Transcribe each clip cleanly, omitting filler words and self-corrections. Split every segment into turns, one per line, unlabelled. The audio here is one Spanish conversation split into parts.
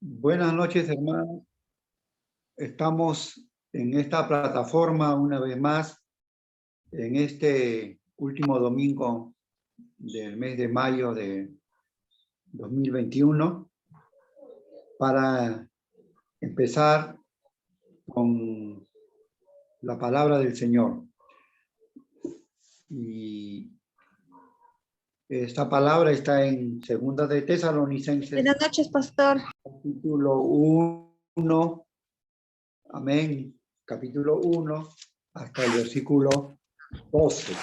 Buenas noches, hermanos. Estamos en esta plataforma una vez más, en este último domingo del mes de mayo de 2021, para empezar con la palabra del Señor. Y esta palabra está en 2 de Tesalonicenses.
Buenas noches, pastor.
Capítulo 1, amén, capítulo 1, hasta el versículo 12.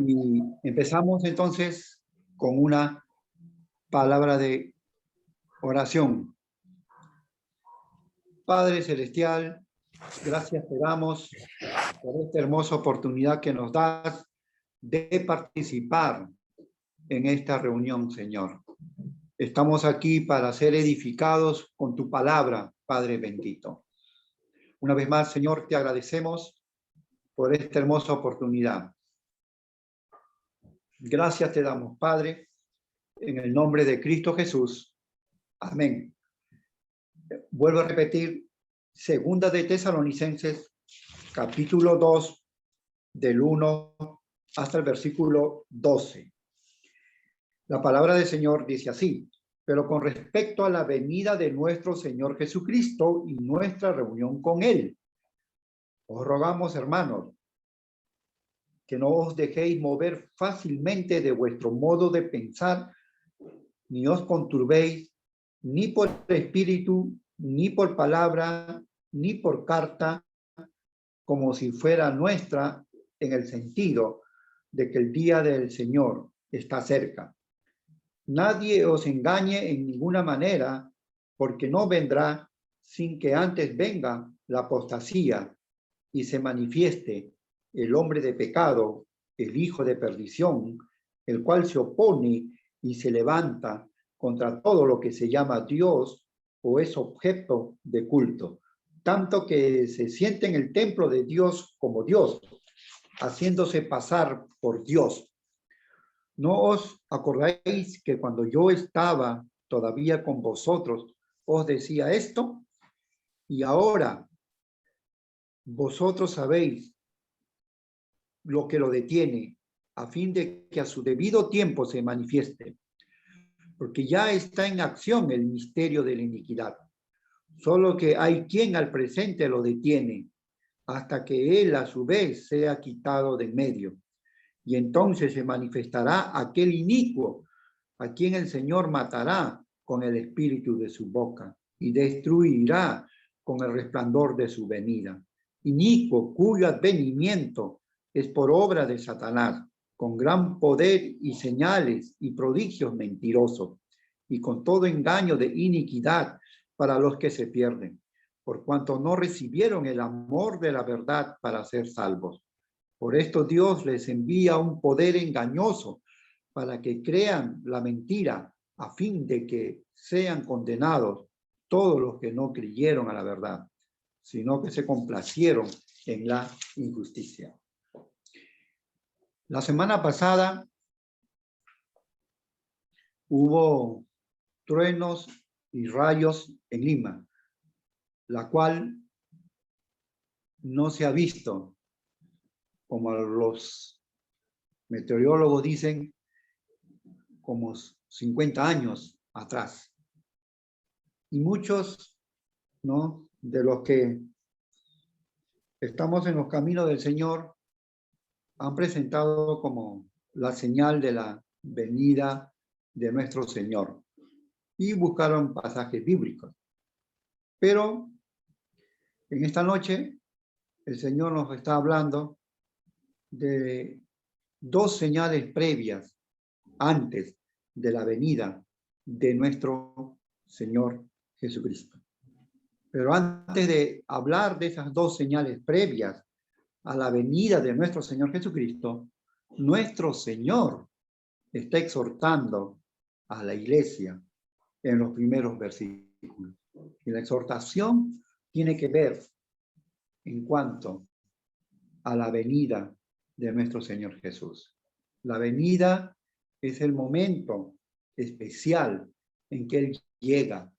Y empezamos entonces con una palabra de oración. Padre Celestial, gracias te damos por esta hermosa oportunidad que nos das de participar en esta reunión, Señor. Estamos aquí para ser edificados con tu palabra, Padre bendito. Una vez más, Señor, te agradecemos por esta hermosa oportunidad. Gracias te damos, Padre, en el nombre de Cristo Jesús. Amén. Vuelvo a repetir, 2 de Tesalonicenses, capítulo 2, del 1 hasta el versículo 12. La palabra del Señor dice así: pero con respecto a la venida de nuestro Señor Jesucristo y nuestra reunión con Él, os rogamos, hermanos, que no os dejéis mover fácilmente de vuestro modo de pensar, ni os conturbéis, ni por espíritu, ni por palabra, ni por carta, como si fuera nuestra, en el sentido de que el día del Señor está cerca. Nadie os engañe en ninguna manera, porque no vendrá sin que antes venga la apostasía y se manifieste el hombre de pecado, el hijo de perdición, el cual se opone y se levanta contra todo lo que se llama Dios o es objeto de culto, tanto que se siente en el templo de Dios como Dios, haciéndose pasar por Dios. ¿No os acordáis que cuando yo estaba todavía con vosotros os decía esto? Y ahora vosotros sabéis lo que lo detiene, a fin de que a su debido tiempo se manifieste, porque ya está en acción el misterio de la iniquidad. Solo que hay quien al presente lo detiene, hasta que él a su vez sea quitado de en medio. Y entonces se manifestará aquel inicuo, a quien el Señor matará con el espíritu de su boca, y destruirá con el resplandor de su venida. Inicuo, cuyo advenimiento es por obra de Satanás, con gran poder y señales y prodigios mentirosos, y con todo engaño de iniquidad para los que se pierden, por cuanto no recibieron el amor de la verdad para ser salvos. Por esto Dios les envía un poder engañoso para que crean la mentira, a fin de que sean condenados todos los que no creyeron a la verdad, sino que se complacieron en la injusticia. La semana pasada hubo truenos y rayos en Lima, la cual no se ha visto, como los meteorólogos dicen, como 50 años atrás. Y muchos, ¿no?, de los que estamos en los caminos del Señor han presentado como la señal de la venida de nuestro Señor y buscaron pasajes bíblicos. Pero en esta noche el Señor nos está hablando de dos señales previas antes de la venida de nuestro Señor Jesucristo. Pero antes de hablar de esas dos señales previas a la venida de nuestro Señor Jesucristo, nuestro Señor está exhortando a la iglesia en los primeros versículos. Y la exhortación tiene que ver en cuanto a la venida de nuestro Señor Jesús. La venida es el momento especial en que Él llega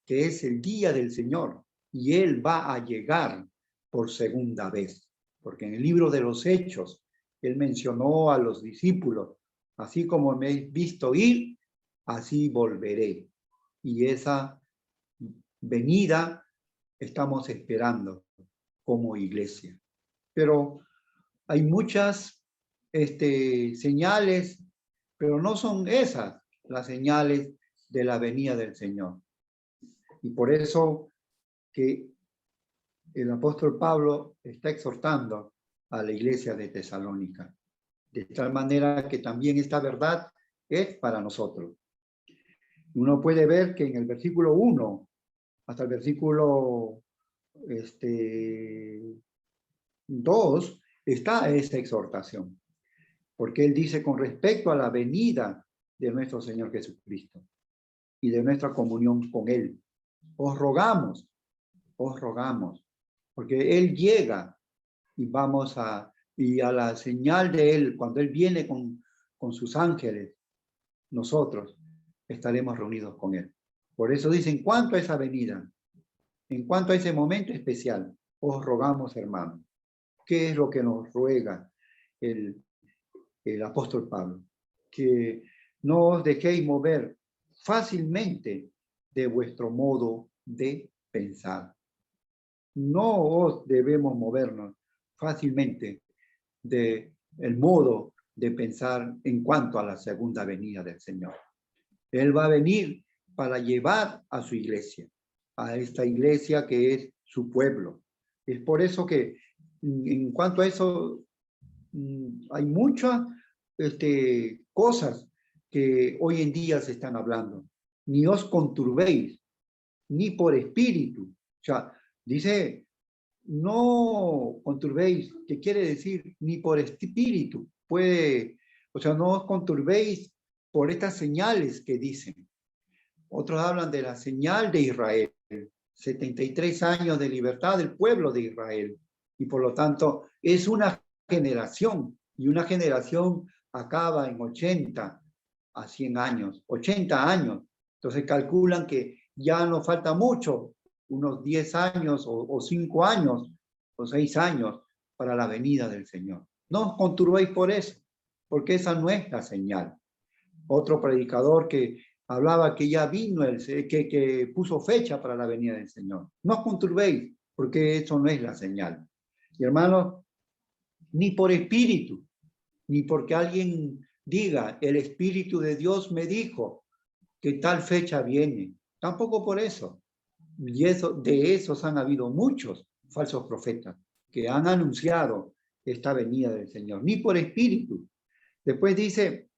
que es el día del Señor, y Él va a llegar por segunda vez. Porque en el libro de los Hechos, Él mencionó a los discípulos, así como me he visto ir, así volveré. Y esa venida estamos esperando como iglesia. Pero hay muchas señales, pero no son esas las señales de la venida del Señor. Y por eso que el apóstol Pablo está exhortando a la iglesia de Tesalónica, de tal manera que también esta verdad es para nosotros. Uno puede ver que en el versículo 1 hasta el versículo 2 está esa exhortación, porque él dice con respecto a la venida de nuestro Señor Jesucristo y de nuestra comunión con Él. Os rogamos, porque Él llega y y a la señal de Él, cuando Él viene con sus ángeles, nosotros estaremos reunidos con Él. Por eso dice, en cuanto a esa venida, en cuanto a ese momento especial, os rogamos, hermanos. ¿Qué es lo que nos ruega el apóstol Pablo? Que no os dejéis mover fácilmente de vuestro modo de pensar. No os debemos movernos fácilmente del modo de pensar en cuanto a la segunda venida del Señor. Él va a venir para llevar a su iglesia, a esta iglesia que es su pueblo. Es por eso que en cuanto a eso hay muchas cosas que hoy en día se están hablando. Ni os conturbéis, ni por espíritu. O sea, dice, no conturbéis, que quiere decir ni por espíritu. O sea, no os conturbéis por estas señales que dicen. Otros hablan de la señal de Israel, 73 años de libertad del pueblo de Israel. Y por lo tanto, es una generación, y una generación acaba en 80 a 100 años, 80 años. Entonces calculan que ya nos falta mucho, unos 10 años o 5 años o 6 años para la venida del Señor. No os conturbéis por eso, porque esa no es la señal. Otro predicador que hablaba que ya vino, que puso fecha para la venida del Señor. No os conturbéis, porque eso no es la señal. Y hermanos, ni por espíritu, ni porque alguien diga, el Espíritu de Dios me dijo que tal fecha viene. Tampoco por eso. Y de esos han habido muchos falsos profetas que han anunciado esta venida del Señor. Ni por espíritu. Después dice,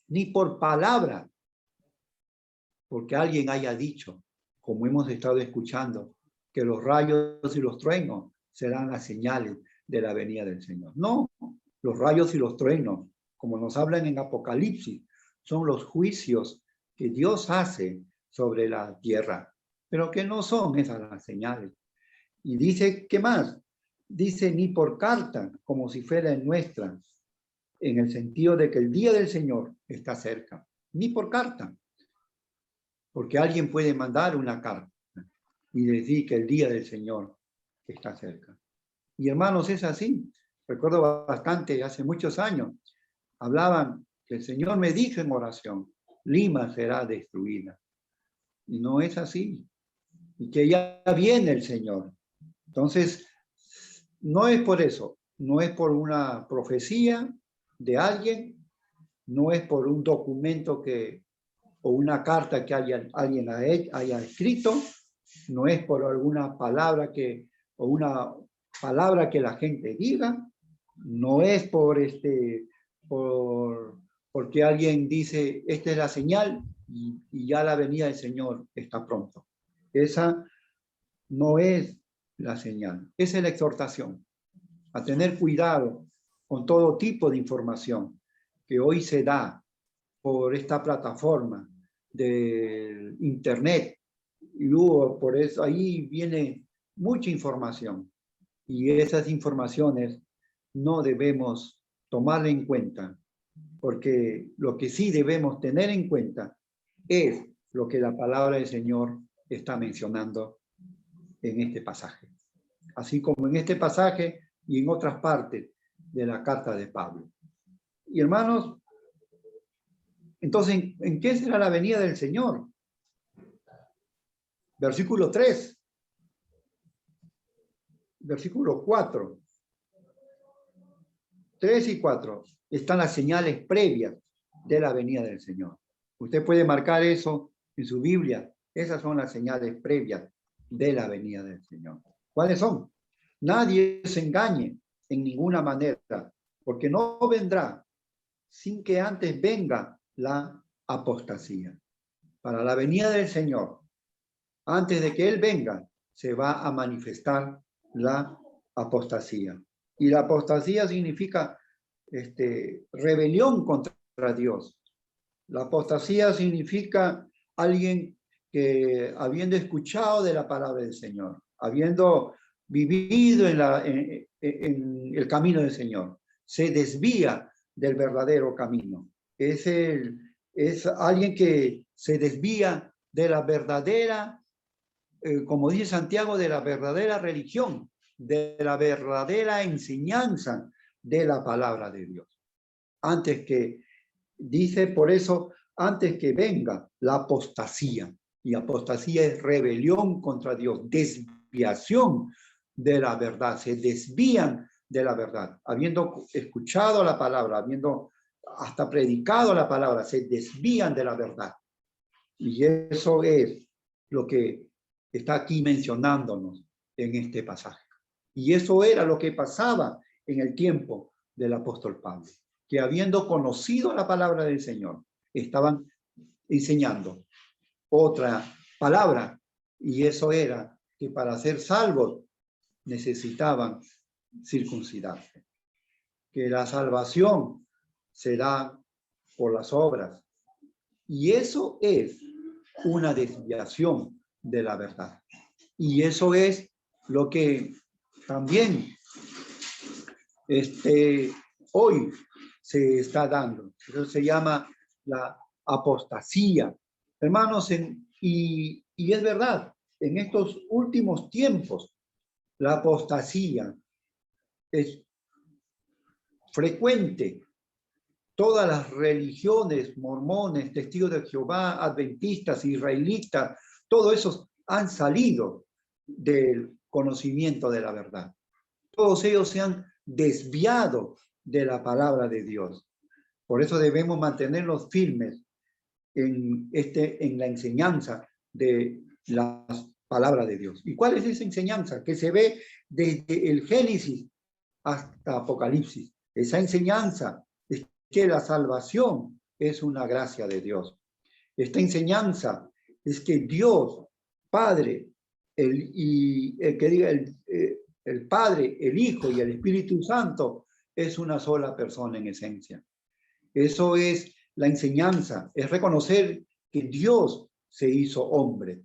ni por palabra, porque alguien haya dicho, como hemos estado escuchando, que los rayos y los truenos serán las señales de la venida del Señor. No, los rayos y los truenos, como nos hablan en Apocalipsis, son los juicios que Dios hace sobre la tierra, pero que no son esas las señales. Y dice, ¿qué más? Dice, ni por carta, como si fuera nuestra, en el sentido de que el día del Señor está cerca, ni por carta, porque alguien puede mandar una carta y decir que el día del Señor está cerca. Y hermanos, es así. Recuerdo bastante, hace muchos años, hablaban que el Señor me dijo en oración, Lima será destruida. Y no es así. Y que ya viene el Señor. Entonces, no es por eso, no es por una profecía de alguien, no es por un documento o una carta que alguien haya escrito, no es por alguna palabra o una palabra que la gente diga, no es porque alguien dice, esta es la señal y ya la venida del Señor está pronto. Esa no es la señal, esa es la exhortación, a tener cuidado con todo tipo de información que hoy se da por esta plataforma de internet. Y por eso ahí viene mucha información. Y esas informaciones no debemos tomarla en cuenta, porque lo que sí debemos tener en cuenta es lo que la palabra del Señor está mencionando en este pasaje. Así como en este pasaje y en otras partes de la carta de Pablo. Y hermanos, entonces, ¿en qué será la venida del Señor? Versículo 3. Versículo 4. 3 y 4 están las señales previas de la venida del Señor. Usted puede marcar eso en su Biblia. Esas son las señales previas de la venida del Señor. ¿Cuáles son? Nadie se engañe en ninguna manera, porque no vendrá sin que antes venga la apostasía. Para la venida del Señor, antes de que Él venga, se va a manifestar la apostasía. Y la apostasía significa rebelión contra Dios. La apostasía significa alguien que, habiendo escuchado de la palabra del Señor, habiendo vivido en el camino del Señor, se desvía del verdadero camino. Es alguien que se desvía de la verdadera, como dice Santiago, de la verdadera religión, de la verdadera enseñanza de la palabra de Dios. Antes que, dice por eso, antes que venga la apostasía. Y apostasía es rebelión contra Dios, desviación de la verdad. Se desvían de la verdad. Habiendo escuchado la palabra, habiendo hasta predicado la palabra, se desvían de la verdad. Y eso es lo que está aquí mencionándonos en este pasaje. Y eso era lo que pasaba en el tiempo del apóstol Pablo, que habiendo conocido la palabra del Señor, estaban enseñando otra palabra, y eso era que para ser salvos necesitaban circuncidarse, que la salvación se da por las obras, y eso es una desviación de la verdad. Y eso es lo que también hoy se está dando. Eso se llama la apostasía. Hermanos, y es verdad, en estos últimos tiempos, la apostasía es frecuente. Todas las religiones, mormones, testigos de Jehová, adventistas, israelitas, todos esos han salido del conocimiento de la verdad. Todos ellos se han desviado de la palabra de Dios. Por eso debemos mantenernos firmes en la enseñanza de la palabra de Dios. ¿Y cuál es esa enseñanza? Que se ve desde el Génesis hasta Apocalipsis. Esa enseñanza es que la salvación es una gracia de Dios. Esta enseñanza es que Dios, Padre, el Padre, el Hijo y el Espíritu Santo es una sola persona en esencia. Eso es la enseñanza, es reconocer que Dios se hizo hombre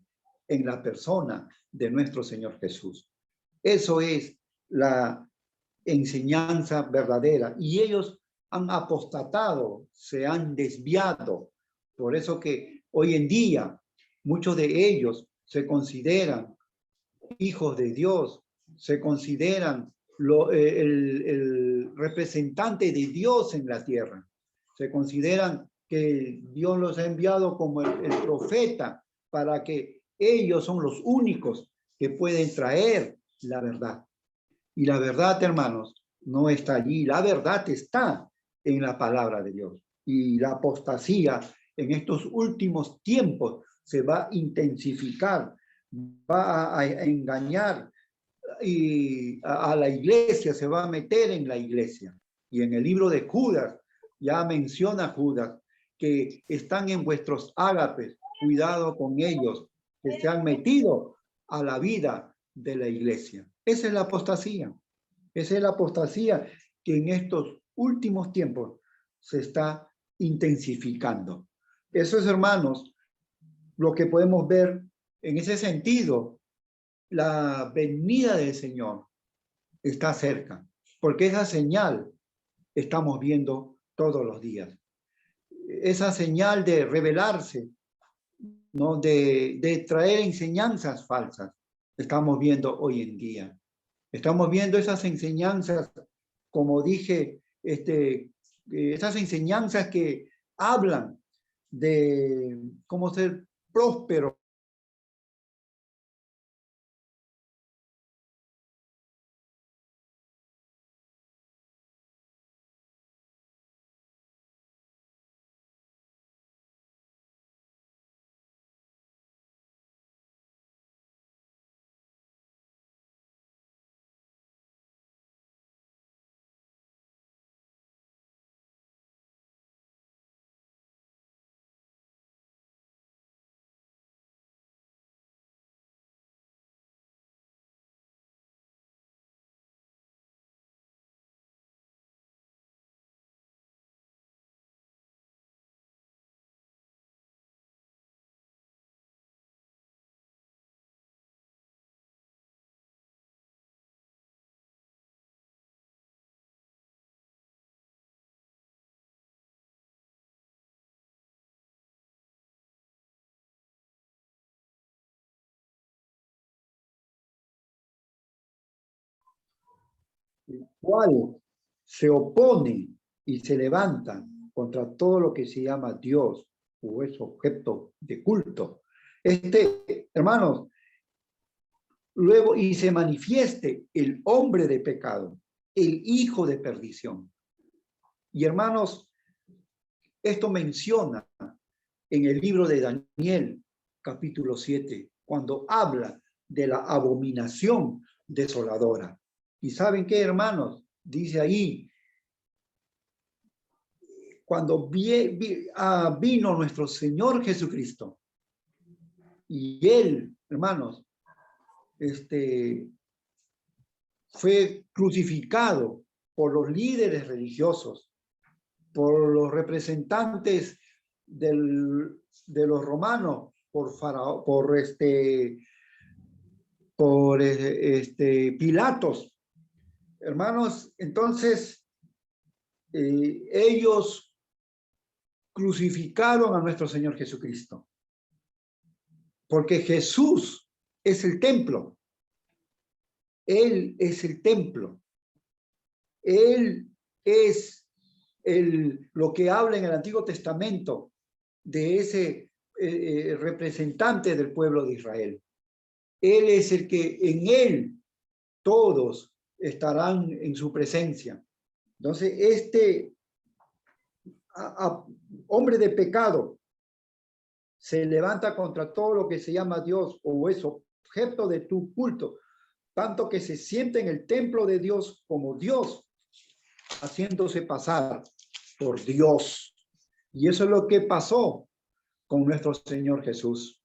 en la persona de nuestro Señor Jesús. Eso es la enseñanza verdadera. Y ellos han apostatado, se han desviado. Por eso que hoy en día muchos de ellos se consideran hijos de Dios, se consideran el representante de Dios en la tierra. Se consideran que Dios los ha enviado como el profeta para que ellos son los únicos que pueden traer la verdad. Y la verdad, hermanos, no está allí. La verdad está en la palabra de Dios. Y la apostasía en estos últimos tiempos se va a intensificar, va a engañar y a la iglesia, se va a meter en la iglesia. Y en el libro de Judas, ya menciona Judas, que están en vuestros ágapes, cuidado con ellos, que se han metido a la vida de la iglesia. Esa es la apostasía. Esa es la apostasía que en estos últimos tiempos se está intensificando. Eso es, hermanos, lo que podemos ver en ese sentido. La venida del Señor está cerca, porque esa señal estamos viendo todos los días. Esa señal de revelarse ¿no? De traer enseñanzas falsas. Estamos viendo hoy en día. Estamos viendo esas enseñanzas, como dije, esas enseñanzas que hablan de cómo ser próspero. Cual se opone y se levanta contra todo lo que se llama Dios o es objeto de culto. Hermanos, luego y se manifieste el hombre de pecado, el hijo de perdición. Y hermanos, esto menciona en el libro de Daniel, capítulo 7, cuando habla de la abominación desoladora. ¿Y saben qué, hermanos? Dice ahí, cuando vino nuestro Señor Jesucristo, y Él, hermanos, fue crucificado por los líderes religiosos, por los representantes de los romanos, por Faraón, por Pilatos. Hermanos, entonces ellos crucificaron a nuestro Señor Jesucristo, porque Jesús es el templo. Él es el templo. Él es lo que habla en el Antiguo Testamento de ese representante del pueblo de Israel. Él es el que en él todos estarán en su presencia. Entonces, hombre de pecado se levanta contra todo lo que se llama Dios o es objeto de tu culto, tanto que se siente en el templo de Dios como Dios, haciéndose pasar por Dios. Y eso es lo que pasó con nuestro Señor Jesús.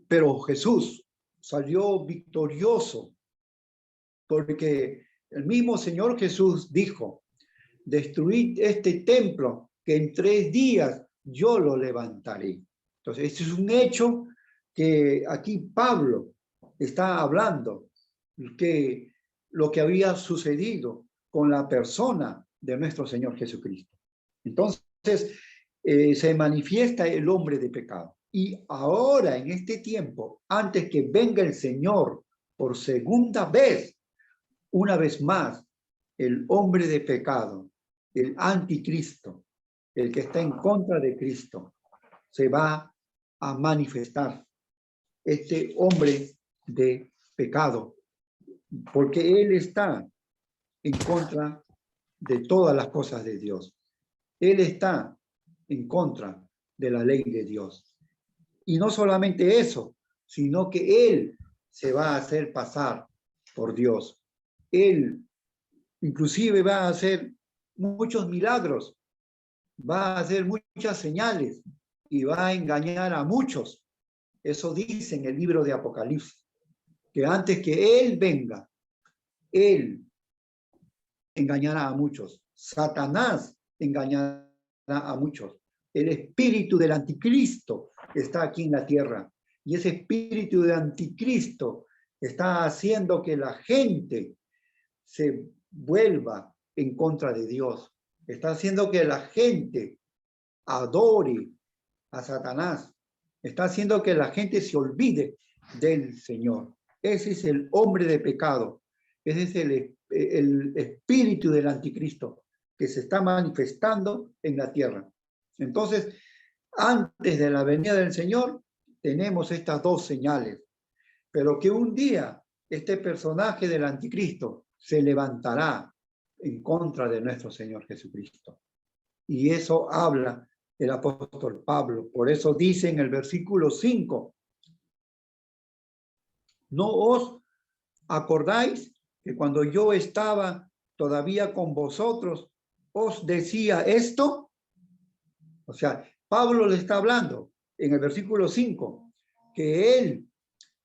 Pero Jesús salió victorioso porque el mismo Señor Jesús dijo, destruid este templo que en 3 días yo lo levantaré. Entonces, este es un hecho que aquí Pablo está hablando, que lo que había sucedido con la persona de nuestro Señor Jesucristo. Entonces, se manifiesta el hombre de pecado. Y ahora, en este tiempo, antes que venga el Señor por segunda vez, una vez más, el hombre de pecado, el anticristo, el que está en contra de Cristo, se va a manifestar. Este hombre de pecado, porque él está en contra de todas las cosas de Dios. Él está en contra de la ley de Dios. Y no solamente eso, sino que él se va a hacer pasar por Dios. Él inclusive va a hacer muchos milagros, va a hacer muchas señales y va a engañar a muchos. Eso dice en el libro de Apocalipsis, que antes que él venga, él engañará a muchos. Satanás engañará a muchos. El espíritu del anticristo está aquí en la tierra. Y ese espíritu del anticristo está haciendo que la gente se vuelva en contra de Dios. Está haciendo que la gente adore a Satanás. Está haciendo que la gente se olvide del Señor. Ese es el hombre de pecado. Ese es el espíritu del anticristo que se está manifestando en la tierra. Entonces, antes de la venida del Señor, tenemos estas dos señales. Pero que un día este personaje del anticristo se levantará en contra de nuestro Señor Jesucristo. Y eso habla el apóstol Pablo. Por eso dice en el versículo 5, ¿no os acordáis que cuando yo estaba todavía con vosotros, os decía esto? O sea, Pablo le está hablando en el versículo 5, que él,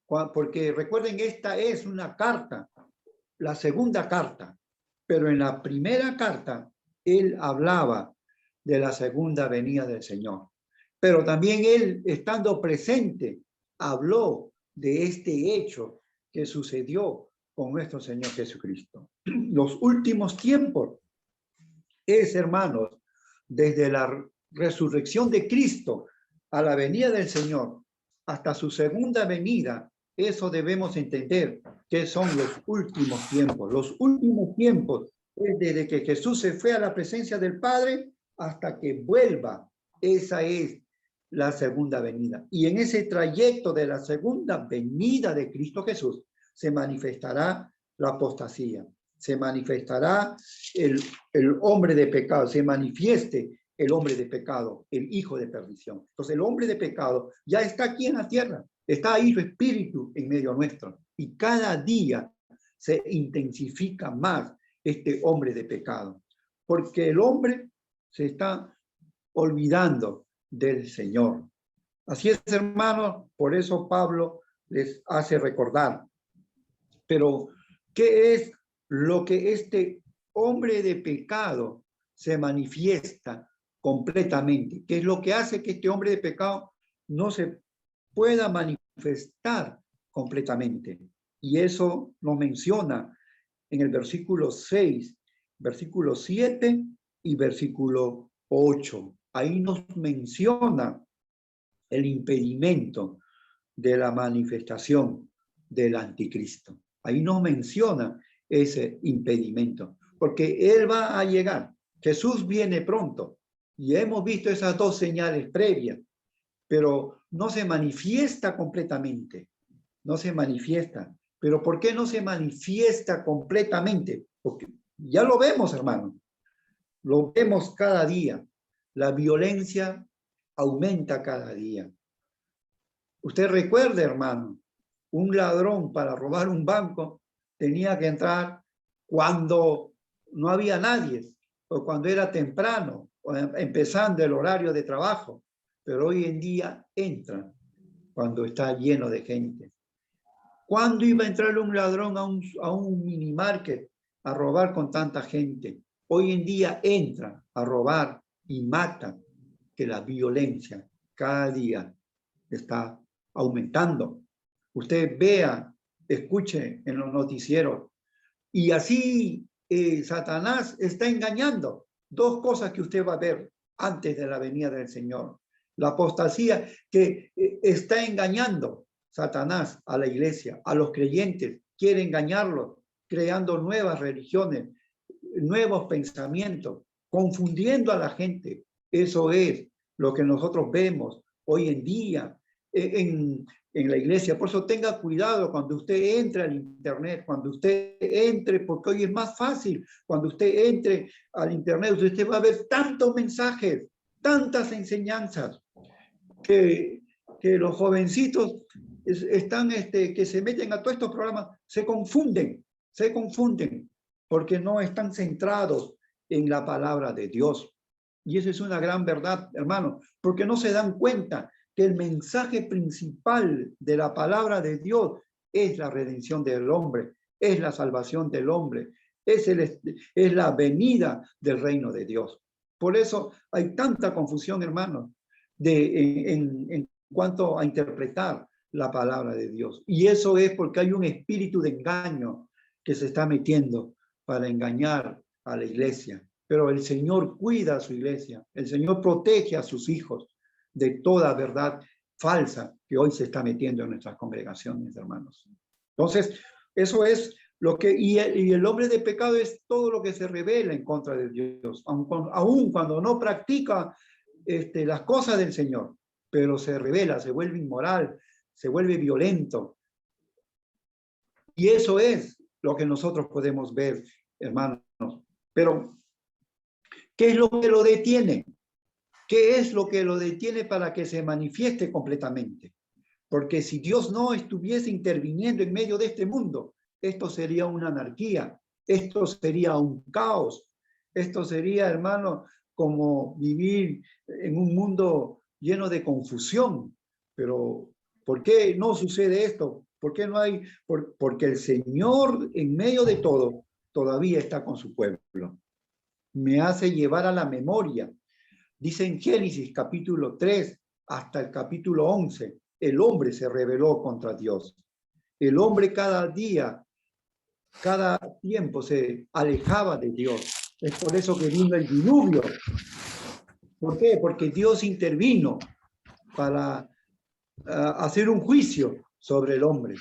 porque recuerden, esta es una carta, la segunda carta, pero en la primera carta él hablaba de la segunda venida del Señor. Pero también él, estando presente, habló de este hecho que sucedió con nuestro Señor Jesucristo. Los últimos tiempos es, hermanos, desde la resurrección de Cristo a la venida del Señor hasta su segunda venida, eso debemos entender que son los últimos tiempos. Los últimos tiempos es desde que Jesús se fue a la presencia del Padre hasta que vuelva. Esa es la segunda venida. Y en ese trayecto de la segunda venida de Cristo Jesús se manifestará la apostasía, se manifestará el hombre de pecado, se manifieste el hombre de pecado, el hijo de perdición. Entonces el hombre de pecado ya está aquí en la tierra, está ahí su espíritu en medio nuestro. Y cada día se intensifica más este hombre de pecado, porque el hombre se está olvidando del Señor. Así es, hermanos, por eso Pablo les hace recordar. Pero, ¿qué es lo que este hombre de pecado se manifiesta completamente? ¿Qué es lo que hace que este hombre de pecado no se pueda manifestar completamente? Y eso lo menciona en el versículo 6, versículo 7 y versículo 8. Ahí nos menciona el impedimento de la manifestación del anticristo. Ahí nos menciona ese impedimento, porque él va a llegar. Jesús viene pronto y hemos visto esas dos señales previas, pero no se manifiesta completamente. No se manifiesta. ¿Pero por qué no se manifiesta completamente? Porque ya lo vemos, hermano. Lo vemos cada día. La violencia aumenta cada día. Usted recuerde, hermano, un ladrón para robar un banco tenía que entrar cuando no había nadie, o cuando era temprano, o empezando el horario de trabajo. Pero hoy en día entra cuando está lleno de gente. ¿Cuándo iba a entrar un ladrón a un mini market a robar con tanta gente? Hoy en día entra a robar y mata, que la violencia cada día está aumentando. Usted vea, escuche en los noticieros. Y así Satanás está engañando. Dos cosas que usted va a ver antes de la venida del Señor. La apostasía que está engañando Satanás a la iglesia, a los creyentes. Quiere engañarlos, creando nuevas religiones, nuevos pensamientos, confundiendo a la gente. Eso es lo que nosotros vemos hoy en día en la iglesia. Por eso tenga cuidado cuando usted entre al internet, cuando usted entre, porque hoy es más fácil, cuando usted entre al internet, usted va a ver tantos mensajes, tantas enseñanzas, que los jovencitos están, que se meten a todos estos programas, se confunden, porque no están centrados en la palabra de Dios. Y eso es una gran verdad, hermano, porque no se dan cuenta que el mensaje principal de la palabra de Dios es la redención del hombre, es la salvación del hombre, es la venida del reino de Dios. Por eso hay tanta confusión, hermano, en cuanto a interpretar la palabra de Dios. Y eso es porque hay un espíritu de engaño que se está metiendo para engañar a la iglesia. Pero el Señor cuida a su iglesia, el Señor protege a sus hijos de toda verdad falsa que hoy se está metiendo en nuestras congregaciones, hermanos. Entonces, eso es lo que, y el hombre de pecado es todo lo que se revela en contra de Dios, aun cuando no practica las cosas del Señor, pero se revela, se vuelve inmoral, se vuelve violento. Y eso es lo que nosotros podemos ver, hermanos. Pero, ¿qué es lo que lo detiene? ¿Qué es lo que lo detiene para que se manifieste completamente? Porque si Dios no estuviese interviniendo en medio de este mundo, esto sería una anarquía, esto sería un caos, esto sería, hermano, como vivir en un mundo lleno de confusión. Pero, ¿por qué no sucede esto? ¿Por qué no hay? Porque el Señor en medio de todo todavía está con su pueblo. Me hace llevar a la memoria. Dice en Génesis capítulo 3 hasta el capítulo 11, el hombre se rebeló contra Dios. El hombre cada día, cada tiempo se alejaba de Dios. Es por eso que vino el diluvio. ¿Por qué? Porque Dios intervino para hacer un juicio sobre el hombre.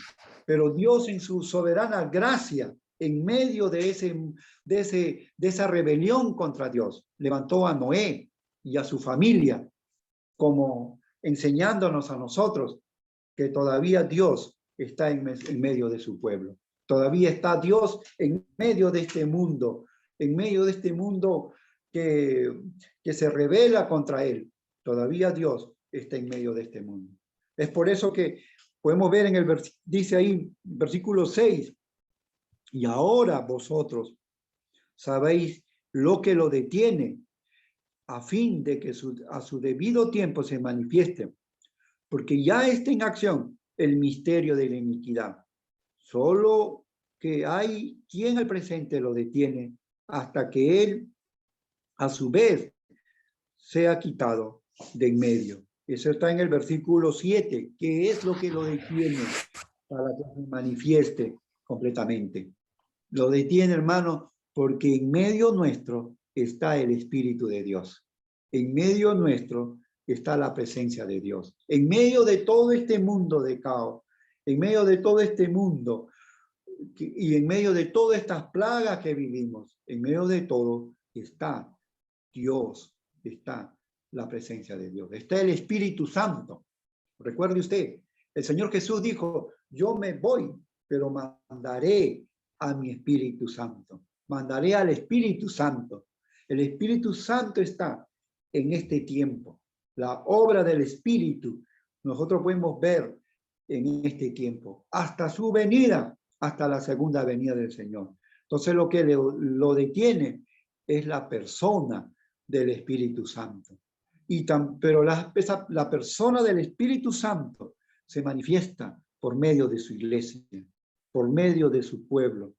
Pero Dios en su soberana gracia, en medio de esa rebelión contra Dios, levantó a Noé y a su familia, como enseñándonos a nosotros que todavía Dios está en medio de su pueblo. Todavía está Dios en medio de este mundo, en medio de este mundo que se rebela contra él. Todavía Dios está en medio de este mundo. Es por eso que podemos ver dice ahí, versículo 6, y ahora vosotros sabéis lo que lo detiene, a fin de que a su debido tiempo se manifieste, porque ya está en acción el misterio de la iniquidad. Solo que hay quien al presente lo detiene hasta que él, a su vez, sea quitado de en medio. Eso está en el versículo 7, que es lo que lo detiene para que se manifieste completamente. Lo detiene, hermano, porque en medio nuestro está el Espíritu de Dios. En medio nuestro está la presencia de Dios. En medio de todo este mundo de caos, en medio de todo este mundo y en medio de todas estas plagas que vivimos, en medio de todo está Dios, está la presencia de Dios, está el Espíritu Santo. Recuerde usted, el Señor Jesús dijo, yo me voy, pero mandaré a mi Espíritu Santo. Mandaré al Espíritu Santo. El Espíritu Santo está en este tiempo. La obra del Espíritu nosotros podemos ver en este tiempo, hasta su venida, hasta la segunda venida del Señor. Entonces lo que lo detiene es la persona del Espíritu Santo. Pero la persona del Espíritu Santo se manifiesta por medio de su iglesia, por medio de su pueblo.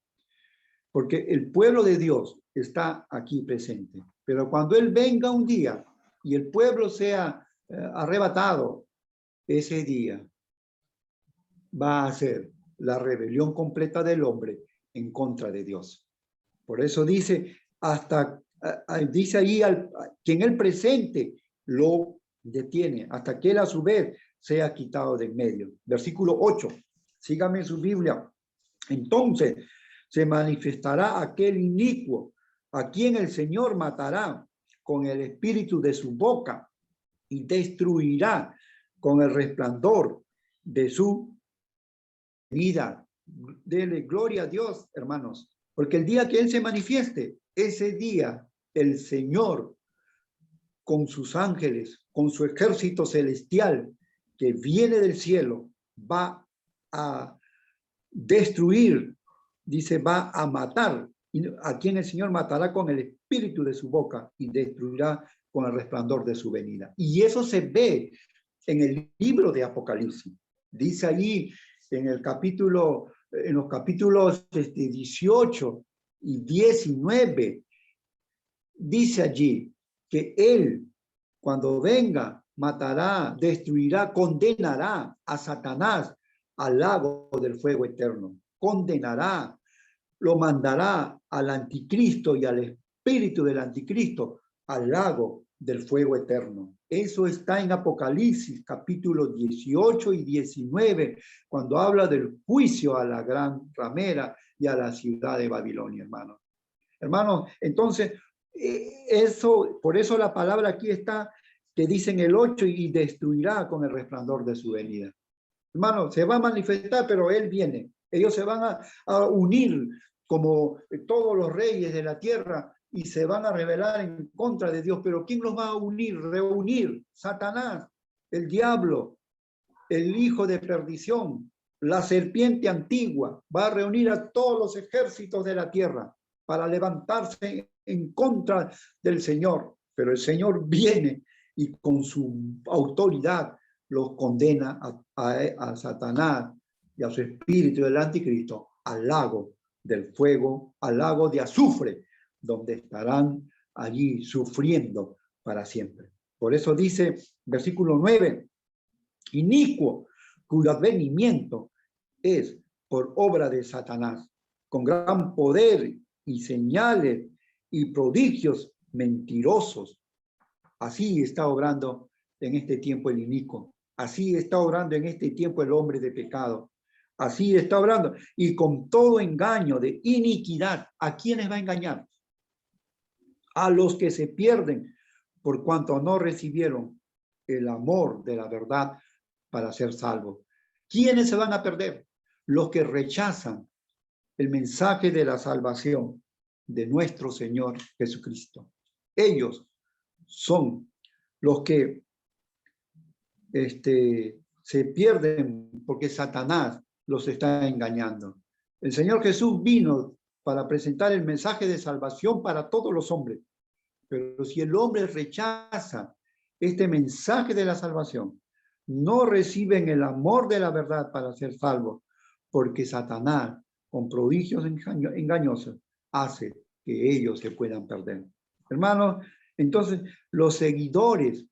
Porque el pueblo de Dios está aquí presente. Pero cuando Él venga un día y el pueblo sea arrebatado, ese día va a ser la rebelión completa del hombre en contra de Dios. Por eso dice, dice ahí que en el presente lo detiene, hasta que él a su vez sea quitado de en medio. Versículo 8, sígame en su Biblia. Entonces se manifestará aquel inicuo, a quien el Señor matará con el espíritu de su boca y destruirá con el resplandor de su vida. Dele gloria a Dios, hermanos, porque el día que Él se manifieste, ese día el Señor con sus ángeles, con su ejército celestial que viene del cielo, va a destruir, dice, va a matar, a quien el Señor matará con el espíritu de su boca y destruirá con el resplandor de su venida. Y eso se ve en el libro de Apocalipsis. Dice allí en los capítulos 18 y 19, dice allí que Él, cuando venga, matará, destruirá, condenará a Satanás al lago del fuego eterno. Condenará, lo mandará al anticristo y al espíritu del anticristo al lago del fuego eterno. Eso está en Apocalipsis, capítulos 18 y 19, cuando habla del juicio a la gran ramera y a la ciudad de Babilonia, hermano. Hermano, entonces, por eso la palabra aquí está, que dice en el 8, y destruirá con el resplandor de su venida. Hermano, se va a manifestar, pero Él viene. Ellos se van a unir como todos los reyes de la tierra y se van a rebelar en contra de Dios. Pero ¿quién los va a unir, reunir? Satanás, el diablo, el hijo de perdición, la serpiente antigua, va a reunir a todos los ejércitos de la tierra para levantarse en contra del Señor. Pero el Señor viene y con su autoridad los condena a Satanás y a su espíritu del anticristo al lago del fuego, al lago de azufre, donde estarán allí sufriendo para siempre. Por eso dice, versículo 9, inicuo, cuyo advenimiento es por obra de Satanás, con gran poder y señales y prodigios mentirosos. Así está obrando en este tiempo el inicuo. Así está obrando en este tiempo el hombre de pecado. Así está obrando. Y con todo engaño de iniquidad, ¿a quiénes va a engañar? A los que se pierden por cuanto no recibieron el amor de la verdad para ser salvos. ¿Quiénes se van a perder? Los que rechazan el mensaje de la salvación de nuestro Señor Jesucristo. Ellos son los que se pierden porque Satanás los está engañando. El Señor Jesús vino para presentar el mensaje de salvación para todos los hombres. Pero si el hombre rechaza este mensaje de la salvación, no reciben el amor de la verdad para ser salvos, porque Satanás, con prodigios engañosos, hace que ellos se puedan perder. Hermanos, entonces los seguidores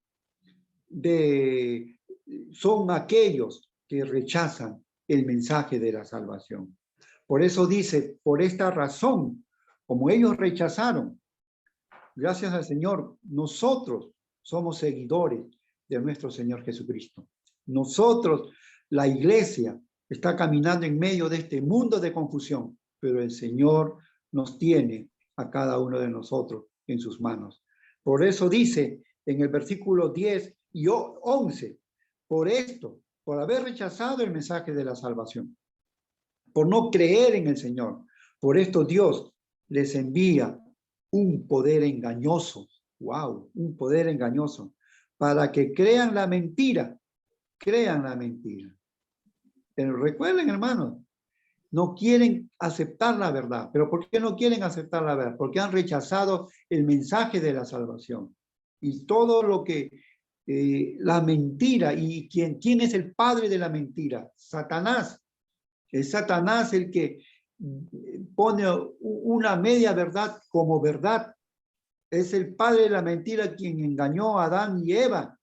son aquellos que rechazan el mensaje de la salvación. Por eso dice, por esta razón, como ellos rechazaron, gracias al Señor, nosotros somos seguidores de nuestro Señor Jesucristo. Nosotros, la iglesia, está caminando en medio de este mundo de confusión, pero el Señor nos tiene a cada uno de nosotros en sus manos. Por eso dice en el versículo 10 y 11, por esto, por haber rechazado el mensaje de la salvación, por no creer en el Señor, por esto Dios les envía un poder engañoso, un poder engañoso, para que crean la mentira. Pero recuerden, hermanos, no quieren aceptar la verdad. ¿Pero por qué no quieren aceptar la verdad? Porque han rechazado el mensaje de la salvación. Y todo lo que, la mentira, y ¿quién es el padre de la mentira? Satanás. Es Satanás el que pone una media verdad como verdad. Es el padre de la mentira quien engañó a Adán y Eva.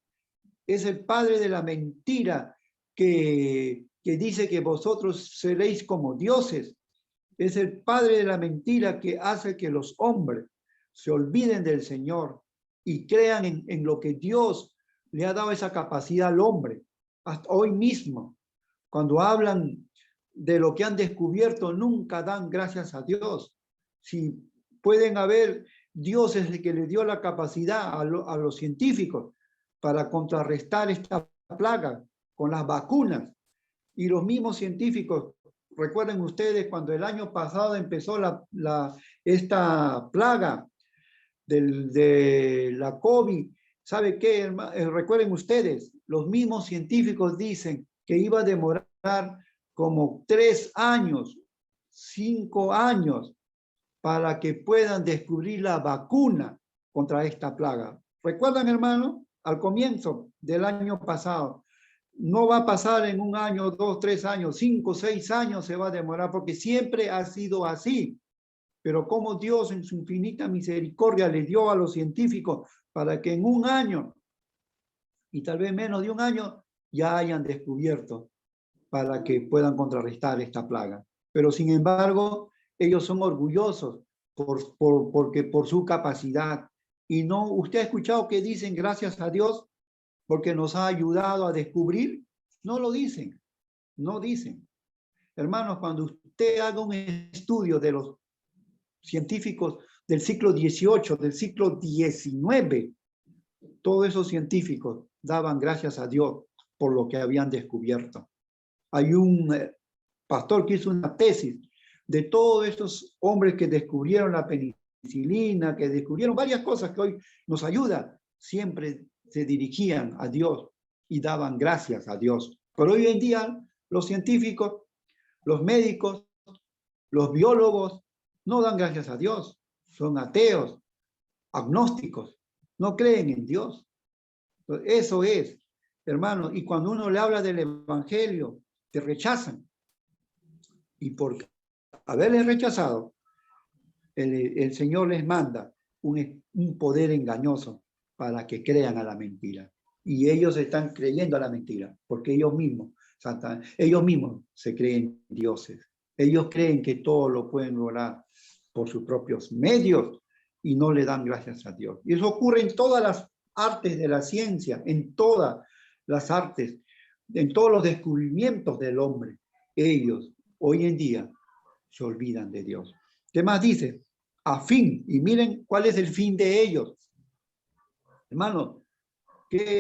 Es el padre de la mentira que dice que vosotros seréis como dioses. Es el padre de la mentira que hace que los hombres se olviden del Señor y crean en lo que Dios le ha dado esa capacidad al hombre. Hasta hoy mismo, cuando hablan de lo que han descubierto, nunca dan gracias a Dios. Si pueden haber, Dios es el que le dio la capacidad a los científicos para contrarrestar esta plaga con las vacunas. Y los mismos científicos, recuerden ustedes cuando el año pasado empezó esta plaga de la COVID, ¿sabe qué? Recuerden ustedes, los mismos científicos dicen que iba a demorar como 3 años, 5 años, para que puedan descubrir la vacuna contra esta plaga. ¿Recuerdan, hermano? Al comienzo del año pasado. No va a pasar en 1 año, 2, 3 años, 5, 6 años se va a demorar, porque siempre ha sido así. Pero como Dios en su infinita misericordia le dio a los científicos para que en 1 año, y tal vez menos de 1 año, ya hayan descubierto para que puedan contrarrestar esta plaga. Pero sin embargo, ellos son orgullosos porque por su capacidad Y no, ¿usted ha escuchado que dicen gracias a Dios porque nos ha ayudado a descubrir? No lo dicen, no dicen. Hermanos, cuando usted haga un estudio de los científicos del siglo XVIII, del siglo XIX, todos esos científicos daban gracias a Dios por lo que habían descubierto. Hay un pastor que hizo una tesis de todos estos hombres que descubrieron la penicilina, que descubrieron varias cosas que hoy nos ayudan. Siempre se dirigían a Dios y daban gracias a Dios. Pero hoy en día los científicos, los médicos, los biólogos no dan gracias a Dios. Son ateos, agnósticos, no creen en Dios. Eso es, hermano. Y cuando uno le habla del evangelio, te rechazan. Y por haberles rechazado, el Señor les manda un poder engañoso para que crean a la mentira. Y ellos están creyendo a la mentira, porque ellos mismos se creen dioses. Ellos creen que todo lo pueden lograr por sus propios medios y no le dan gracias a Dios. Y eso ocurre en todas las artes de la ciencia, en todas las artes, en todos los descubrimientos del hombre. Ellos hoy en día se olvidan de Dios. ¿Qué más dice? A fin, y miren cuál es el fin de ellos. Hermano, ¿qué